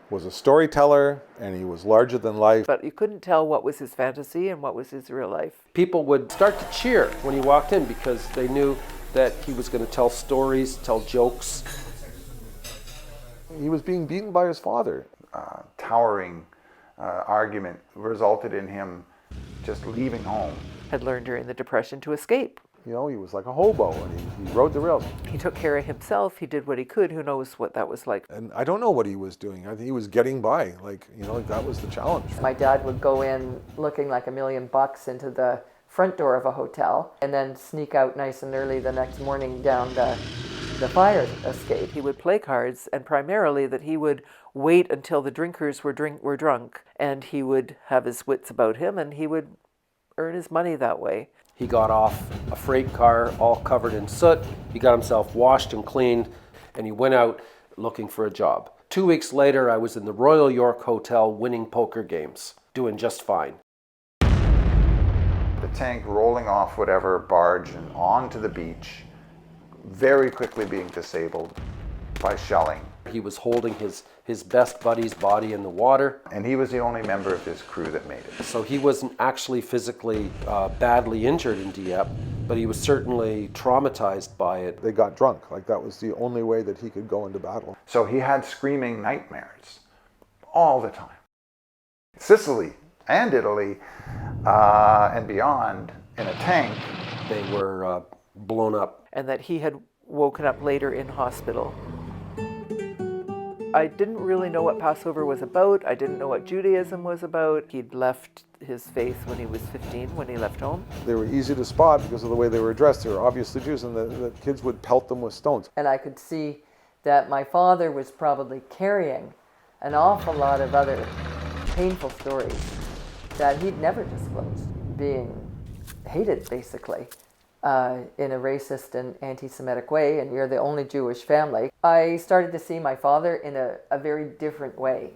was a storyteller and he was larger than life. But you couldn't tell what was his fantasy and what was his real life. People would start to cheer when he walked in because they knew that he was going to tell stories, tell jokes. He was being beaten by his father. Towering argument resulted in him just leaving home. Had learned during the Depression to escape. You know, he was like a hobo and he rode the rails. He took care of himself. He did what he could. Who knows what that was like. And I don't know what he was doing. I think he was getting by. Like, you know, that was the challenge. My dad would go in looking like $1 million into the front door of a hotel and then sneak out nice and early the next morning down the fire escape. He would play cards, and primarily that he would wait until the drinkers were drunk, and he would have his wits about him, and he would earn his money that way. He got off a freight car all covered in soot. He got himself washed and cleaned, and he went out looking for a job. 2 weeks later, I was in the Royal York Hotel winning poker games, doing just fine. The tank rolling off whatever barge and onto the beach, very quickly being disabled by shelling. He was holding his best buddy's body in the water. And he was the only member of his crew that made it. So he wasn't actually physically badly injured in Dieppe, but he was certainly traumatized by it. They got drunk. Like, that was the only way that he could go into battle. So he had screaming nightmares all the time. Sicily and Italy and beyond in a tank. They were blown up. And that he had woken up later in hospital. I didn't really know what Passover was about. I didn't know what Judaism was about. He'd left his faith when he was 15, when he left home. They were easy to spot because of the way they were dressed. They were obviously Jews, and the kids would pelt them with stones. And I could see that my father was probably carrying an awful lot of other painful stories that he'd never disclosed, being hated basically in a racist and anti-Semitic way, and you're the only Jewish family. I started to see my father in a very different way.